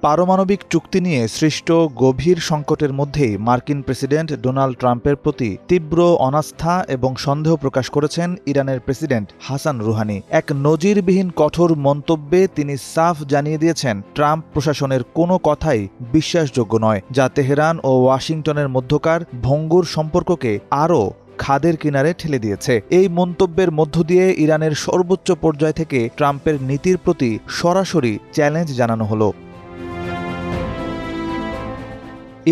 পারমাণবিক চুক্তি নিয়ে সৃষ্ট গভীর সংকটের মধ্যেই মার্কিন প্রেসিডেন্ট ডোনাল্ড ট্রাম্পের প্রতি তীব্র অনাস্থা এবং সন্দেহ প্রকাশ করেছেন ইরানের প্রেসিডেন্ট হাসান রুহানি। এক নজিরবিহীন কঠোর মন্তব্যে তিনি সাফ জানিয়ে দিয়েছেন, ট্রাম্প প্রশাসনের কোনো কথাই বিশ্বাসযোগ্য নয়, যা তেহরান ও ওয়াশিংটনের মধ্যকার ভঙ্গুর সম্পর্ককে আরও খাদের কিনারে ঠেলে দিয়েছে। এই মন্তব্যের মধ্য দিয়ে ইরানের সর্বোচ্চ পর্যায় থেকে ট্রাম্পের নীতির প্রতি সরাসরি চ্যালেঞ্জ জানানো হলো।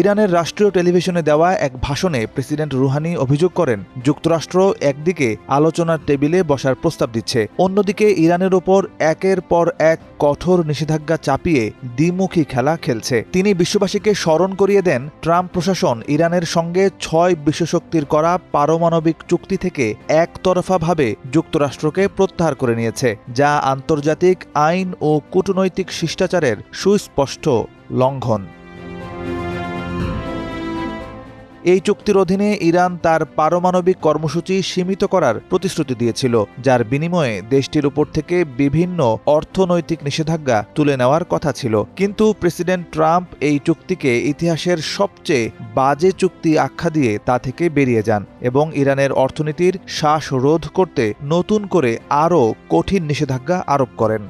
ইরানের রাষ্ট্রীয় টেলিভিশনে দেওয়া এক ভাষণে প্রেসিডেন্ট রুহানি অভিযোগ করেন, যুক্তরাষ্ট্র একদিকে আলোচনার টেবিলে বসার প্রস্তাব দিচ্ছে, অন্যদিকে ইরানের ওপর একের পর এক কঠোর নিষেধাজ্ঞা চাপিয়ে দ্বিমুখী খেলা খেলছে। তিনি বিশ্ববাসীকে স্মরণ করিয়ে দেন, ট্রাম্প প্রশাসন ইরানের সঙ্গে 6 বিশ্বশক্তির করা পারমাণবিক চুক্তি থেকে একতরফাভাবে যুক্তরাষ্ট্রকে প্রত্যাহার করে নিয়েছে, যা আন্তর্জাতিক আইন ও কূটনৈতিক শিষ্টাচারের সুস্পষ্ট লঙ্ঘন। এই চুক্তির অধীনে ইরান তার পারমাণবিক কর্মসূচি সীমিত করার প্রতিশ্রুতি দিয়েছিল, যার বিনিময়ে দেশটির উপর থেকে বিভিন্ন অর্থনৈতিক নিষেধাজ্ঞা তুলে নেওয়ার কথা ছিল। কিন্তু প্রেসিডেন্ট ট্রাম্প এই চুক্তিকে ইতিহাসের সবচেয়ে বাজে চুক্তি আখ্যা দিয়ে তা থেকে বেরিয়ে যান এবং ইরানের অর্থনীতির শ্বাসরোধ করতে নতুন করে আরও কঠিন নিষেধাজ্ঞা আরোপ করেন।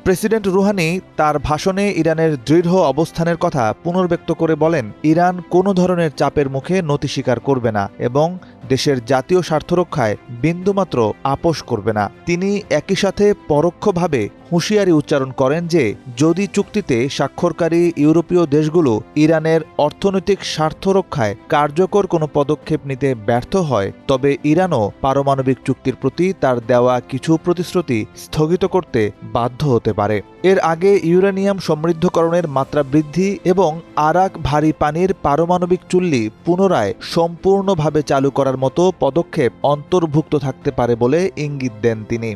প্রেসিডেন্ট রুহানি তার ভাষণে ইরানের দৃঢ় অবস্থানের কথা পুনর্ব্যক্ত করে বলেন, ইরান কোনো ধরনের চাপের মুখে নতি স্বীকার করবে না এবং দেশের জাতীয় স্বার্থ রক্ষায় বিন্দুমাত্র আপোস করবে না। তিনি একই সাথে পরোক্ষভাবে হুঁশিয়ারি উচ্চারণ করেন যে যদি চুক্তিতে স্বাক্ষরকারী ইউরোপীয় দেশগুলো ইরানের অর্থনৈতিক স্বার্থ রক্ষায় কার্যকর কোনো পদক্ষেপ নিতে ব্যর্থ হয়, তবে ইরানও পারমাণবিক চুক্তির প্রতি তার দেওয়া কিছু প্রতিশ্রুতি স্থগিত করতে বাধ্য হতে পারে। এর আগে ইউরেনিয়াম সমৃদ্ধকরণের মাত্রা বৃদ্ধি এবং আরাক ভারী পানির পারমাণবিক চুল্লি পুনরায় সম্পূর্ণভাবে চালু করার মতো পদক্ষেপ অন্তর্ভুক্ত থাকতে পারে বলে ইঙ্গিত দেন তিনি।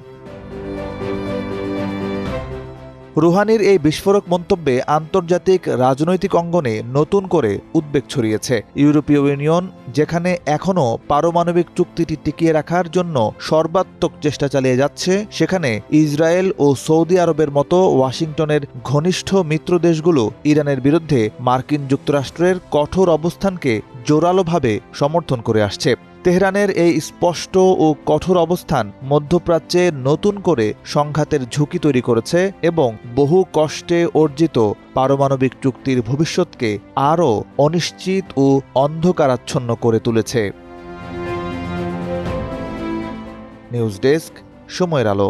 রুহানির এই বিস্ফোরক মন্তব্যে আন্তর্জাতিক রাজনৈতিক অঙ্গনে নতুন করে উদ্বেগ ছড়িয়েছে। ইউরোপীয় ইউনিয়ন যেখানে এখনও পারমাণবিক চুক্তিটি টিকিয়ে রাখার জন্য সর্বাত্মক চেষ্টা চালিয়ে যাচ্ছে, সেখানে ইসরায়েল ও সৌদি আরবের মতো ওয়াশিংটনের ঘনিষ্ঠ মিত্র দেশগুলো ইরানের বিরুদ্ধে মার্কিন যুক্তরাষ্ট্রের কঠোর অবস্থানকে জোরালোভাবে সমর্থন করে আসছে। তেহরানের এই স্পষ্ট ও কঠোর অবস্থান মধ্যপ্রাচ্যে নতুন করে সংঘাতের ঝুঁকি তৈরি করেছে এবং বহু কষ্টে অর্জিত পারমাণবিক চুক্তির ভবিষ্যৎকে আরও অনিশ্চিত ও অন্ধকারাচ্ছন্ন করে তুলেছে। নিউজ ডেস্ক, সময়ের আলো।